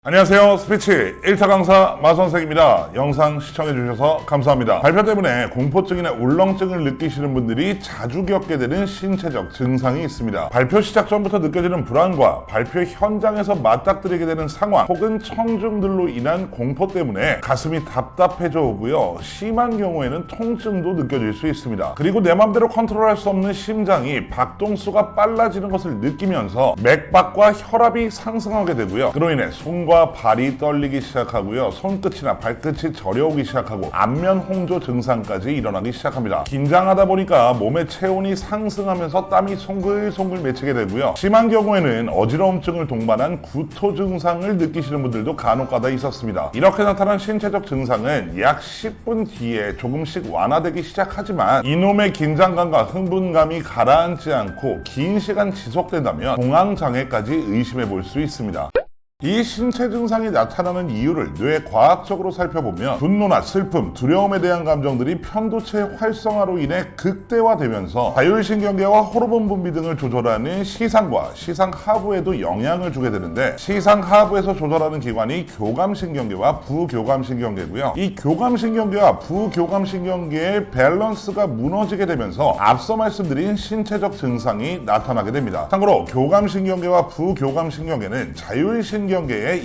안녕하세요. 스피치 1타 강사 마선생입니다. 영상 시청해주셔서 감사합니다. 발표 때문에 공포증이나 울렁증을 느끼시는 분들이 자주 겪게 되는 신체적 증상이 있습니다. 발표 시작 전부터 느껴지는 불안과 발표 현장에서 맞닥뜨리게 되는 상황 혹은 청중들로 인한 공포 때문에 가슴이 답답해져 오고요. 심한 경우에는 통증도 느껴질 수 있습니다. 그리고 내 맘대로 컨트롤할 수 없는 심장이 박동수가 빨라지는 것을 느끼면서 맥박과 혈압이 상승하게 되고요. 그로 인해 손과 발이 떨리기 시작하고요. 손끝이나 발끝이 저려오기 시작하고 안면 홍조 증상까지 일어나기 시작합니다. 긴장하다 보니까 몸의 체온이 상승하면서 땀이 송글송글 맺히게 되고요. 심한 경우에는 어지러움증을 동반한 구토 증상을 느끼시는 분들도 간혹가다 있었습니다. 이렇게 나타난 신체적 증상은 약 10분 뒤에 조금씩 완화되기 시작하지만 이놈의 긴장감과 흥분감이 가라앉지 않고 긴 시간 지속된다면 공황장애까지 의심해 볼 수 있습니다. 이 신체 증상이 나타나는 이유를 뇌과학적으로 살펴보면 분노나 슬픔, 두려움에 대한 감정들이 편도체 활성화로 인해 극대화되면서 자율신경계와 호르몬 분비 등을 조절하는 시상과 시상하부에도 영향을 주게 되는데, 시상하부에서 조절하는 기관이 교감신경계와 부교감신경계고요. 이 교감신경계와 부교감신경계의 밸런스가 무너지게 되면서 앞서 말씀드린 신체적 증상이 나타나게 됩니다. 참고로 교감신경계와 부교감신경계는 자율신경계의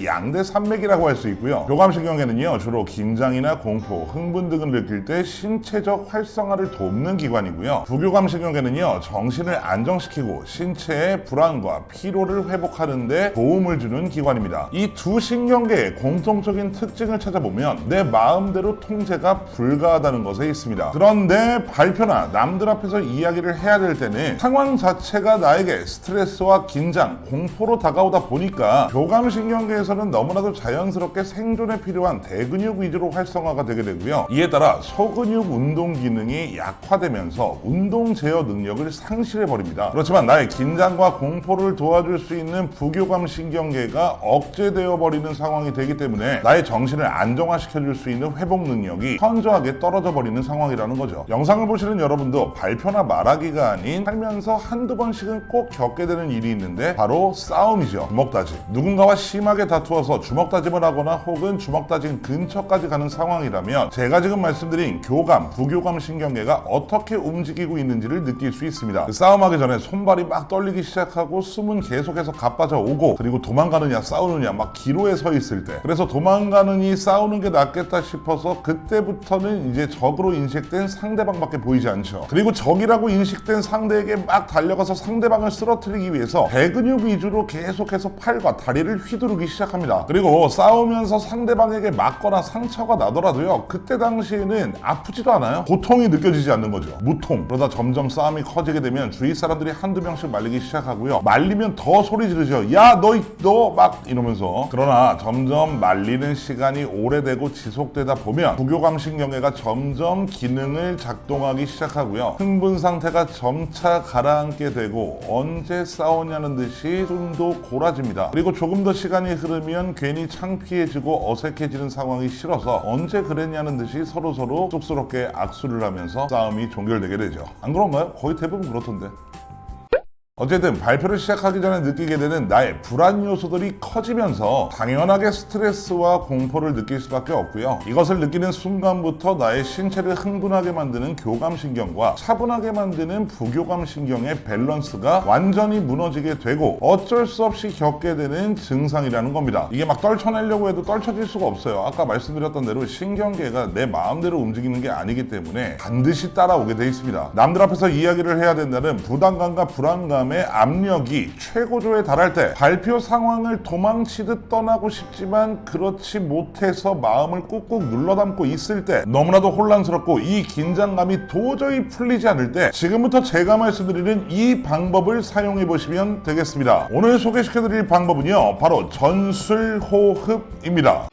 양대 산맥이라고 할 수 있고요. 교감신경계는요, 주로 긴장이나 공포, 흥분 등을 느낄 때 신체적 활성화를 돕는 기관이고요. 부교감신경계는요, 정신을 안정시키고 신체의 불안과 피로를 회복하는 데 도움을 주는 기관입니다. 이 두 신경계의 공통적인 특징을 찾아보면 내 마음대로 통제가 불가하다는 것에 있습니다. 그런데 발표나 남들 앞에서 이야기를 해야 될 때는 상황 자체가 나에게 스트레스와 긴장, 공포로 다가오다 보니까 교감신경계에서는 너무나도 자연스럽게 생존에 필요한 대근육 위주로 활성화가 되게 되고요. 이에 따라 소근육 운동 기능이 약화되면서 운동 제어 능력을 상실해버립니다. 그렇지만 나의 긴장과 공포를 도와줄 수 있는 부교감신경계가 억제되어 버리는 상황이 되기 때문에 나의 정신을 안정화시켜줄 수 있는 회복 능력이 현저하게 떨어져 버리는 상황이라는 거죠. 영상을 보시는 여러분도 발표나 말하기가 아닌 살면서 한두 번씩은 꼭 겪게 되는 일이 있는데 바로 싸움이죠. 주먹다짐. 누군가와 심하게 다투어서 주먹다짐을 하거나 혹은 주먹다짐 근처까지 가는 상황이라면 제가 지금 말씀드린 교감, 부교감 신경계가 어떻게 움직이고 있는지를 느낄 수 있습니다. 그 싸움하기 전에 손발이 막 떨리기 시작하고 숨은 계속해서 가빠져 오고, 그리고 도망가느냐 싸우느냐 막 기로에 서 있을 때, 그래서 도망가느니 싸우는 게 낫겠다 싶어서 그때부터는 이제 적으로 인식된 상대방밖에 보이지 않죠. 그리고 적이라고 인식된 상대에게 막 달려가서 상대방을 쓰러뜨리기 위해서 대근육 위주로 계속해서 팔과 다리를 휘두르기 시작합니다. 그리고 싸우면서 상대방에게 맞거나 상처가 나더라도요, 그때 당시에는 아프지도 않아요. 고통이 느껴지지 않는 거죠. 무통. 그러다 점점 싸움이 커지게 되면 주위 사람들이 한두 명씩 말리기 시작하고요. 말리면 더 소리 지르죠. 야, 너 막 이러면서. 그러나 점점 말리는 시간이 오래되고 지속되다 보면 부교감신경계가 점점 기능을 작동하기 시작하고요. 흥분 상태가 점차 가라앉게 되고 언제 싸우냐는 듯이 숨도 고라집니다. 그리고 조금 더 시간이 흐르면 괜히 창피해지고 어색해지는 상황이 싫어서 언제 그랬냐는 듯이 서로서로 쑥스럽게 악수를 하면서 싸움이 종결되게 되죠. 안 그런가요? 거의 대부분 그렇던데. 어쨌든 발표를 시작하기 전에 느끼게 되는 나의 불안 요소들이 커지면서 당연하게 스트레스와 공포를 느낄 수밖에 없고요. 이것을 느끼는 순간부터 나의 신체를 흥분하게 만드는 교감신경과 차분하게 만드는 부교감신경의 밸런스가 완전히 무너지게 되고 어쩔 수 없이 겪게 되는 증상이라는 겁니다. 이게 막 떨쳐내려고 해도 떨쳐질 수가 없어요. 아까 말씀드렸던 대로 신경계가 내 마음대로 움직이는 게 아니기 때문에 반드시 따라오게 돼 있습니다. 남들 앞에서 이야기를 해야 된다는 부담감과 불안감 압력이 최고조에 달할 때 발표 상황을 도망치듯 떠나고 싶지만 그렇지 못해서 마음을 꾹꾹 눌러담고 있을 때, 너무나도 혼란스럽고 이 긴장감이 도저히 풀리지 않을 때 지금부터 제가 말씀드리는 이 방법을 사용해 보시면 되겠습니다. 오늘 소개시켜드릴 방법은요, 바로 전술호흡입니다.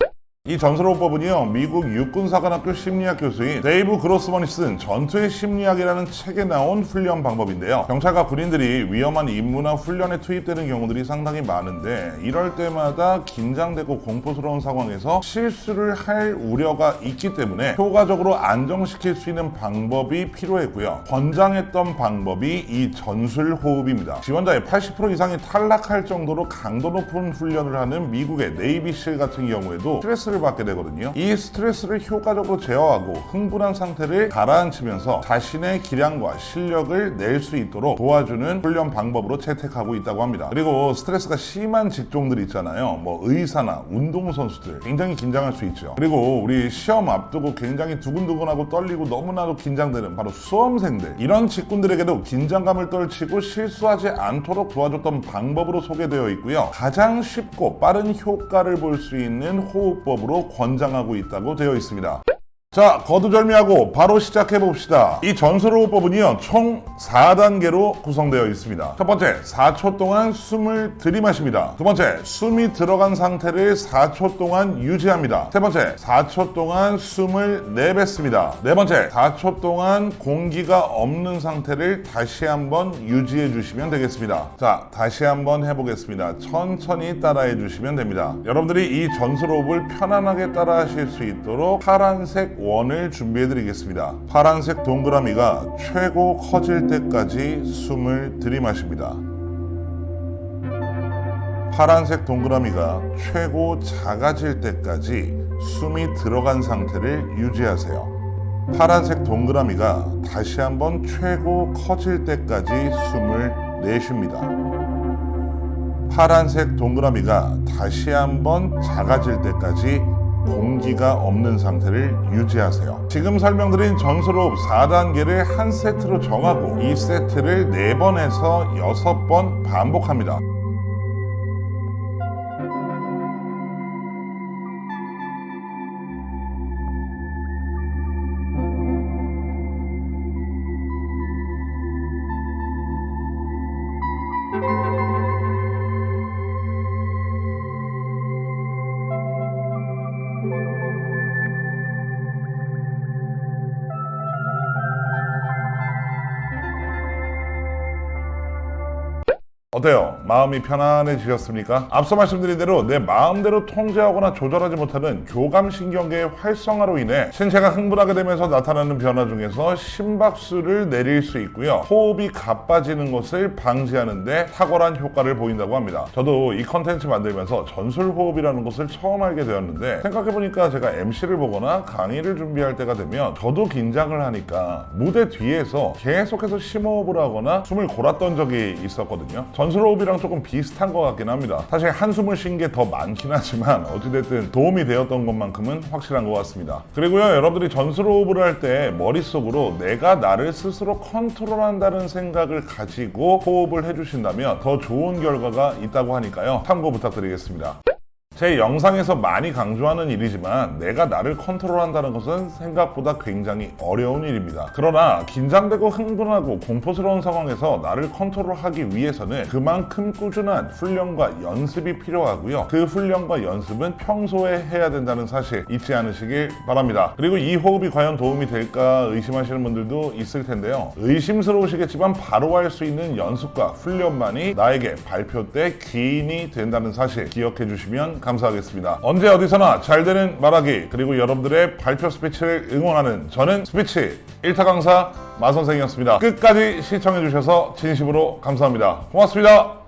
이 전술호흡법은요, 미국 육군사관학교 심리학 교수인 데이브 그로스먼이 쓴 전투의 심리학이라는 책에 나온 훈련 방법인데요. 경찰과 군인들이 위험한 임무나 훈련에 투입되는 경우들이 상당히 많은데 이럴 때마다 긴장되고 공포스러운 상황에서 실수를 할 우려가 있기 때문에 효과적으로 안정시킬 수 있는 방법이 필요했고요. 권장했던 방법이 이 전술호흡입니다. 지원자의 80% 이상이 탈락할 정도로 강도 높은 훈련을 하는 미국의 네이비실 같은 경우에도 스트레스를 받게 되거든요. 이 스트레스를 효과적으로 제어하고 흥분한 상태를 가라앉히면서 자신의 기량과 실력을 낼 수 있도록 도와주는 훈련 방법으로 채택하고 있다고 합니다. 그리고 스트레스가 심한 직종들 있잖아요. 뭐 의사나 운동선수들 굉장히 긴장할 수 있죠. 그리고 우리 시험 앞두고 굉장히 두근두근하고 떨리고 너무나도 긴장되는 바로 수험생들, 이런 직군들에게도 긴장감을 떨치고 실수하지 않도록 도와줬던 방법으로 소개되어 있고요. 가장 쉽고 빠른 효과를 볼 수 있는 호흡법으로 권장하고 있다고 되어 있습니다. 자, 거두절미하고 바로 시작해봅시다. 이 전술호흡법은요, 총 4단계로 구성되어 있습니다. 첫 번째, 4초 동안 숨을 들이마십니다. 두 번째, 숨이 들어간 상태를 4초 동안 유지합니다. 세 번째, 4초 동안 숨을 내뱉습니다. 네 번째, 4초 동안 공기가 없는 상태를 다시 한번 유지해 주시면 되겠습니다. 자, 다시 한번 해보겠습니다. 천천히 따라해 주시면 됩니다. 여러분들이 이 전술호흡을 편안하게 따라 하실 수 있도록 파란색 원을 준비해 드리겠습니다. 파란색 동그라미가 최고 커질 때까지 숨을 들이마십니다. 파란색 동그라미가 최고 작아질 때까지 숨이 들어간 상태를 유지하세요. 파란색 동그라미가 다시 한번 최고 커질 때까지 숨을 내쉽니다. 파란색 동그라미가 다시 한번 작아질 때까지 공기가 없는 상태를 유지하세요. 지금 설명드린 전술호흡 4단계를 한 세트로 정하고 이 세트를 4번에서 6번 반복합니다. 어때요? 마음이 편안해지셨습니까? 앞서 말씀드린 대로 내 마음대로 통제하거나 조절하지 못하는 교감신경계의 활성화로 인해 신체가 흥분하게 되면서 나타나는 변화 중에서 심박수를 내릴 수 있고요. 호흡이 가빠지는 것을 방지하는 데 탁월한 효과를 보인다고 합니다. 저도 이 컨텐츠 만들면서 전술호흡이라는 것을 처음 알게 되었는데 생각해보니까 제가 MC를 보거나 강의를 준비할 때가 되면 저도 긴장을 하니까 무대 뒤에서 계속해서 심호흡을 하거나 숨을 골았던 적이 있었거든요. 전술호흡이랑 조금 비슷한 것 같긴 합니다. 사실 한숨을 쉰 게 더 많긴 하지만 어찌됐든 도움이 되었던 것만큼은 확실한 것 같습니다. 그리고요, 여러분들이 전술호흡을 할 때 머릿속으로 내가 나를 스스로 컨트롤한다는 생각을 가지고 호흡을 해주신다면 더 좋은 결과가 있다고 하니까요, 참고 부탁드리겠습니다. 제 영상에서 많이 강조하는 일이지만 내가 나를 컨트롤한다는 것은 생각보다 굉장히 어려운 일입니다. 그러나 긴장되고 흥분하고 공포스러운 상황에서 나를 컨트롤하기 위해서는 그만큼 꾸준한 훈련과 연습이 필요하고요. 그 훈련과 연습은 평소에 해야 된다는 사실 잊지 않으시길 바랍니다. 그리고 이 호흡이 과연 도움이 될까 의심하시는 분들도 있을 텐데요. 의심스러우시겠지만 바로 할 수 있는 연습과 훈련만이 나에게 발표 때 귀인이 된다는 사실 기억해 주시면 감사하겠습니다. 언제 어디서나 잘 되는 말하기, 그리고 여러분들의 발표 스피치를 응원하는 저는 스피치 1타 강사 마 선생이었습니다. 끝까지 시청해 주셔서 진심으로 감사합니다. 고맙습니다.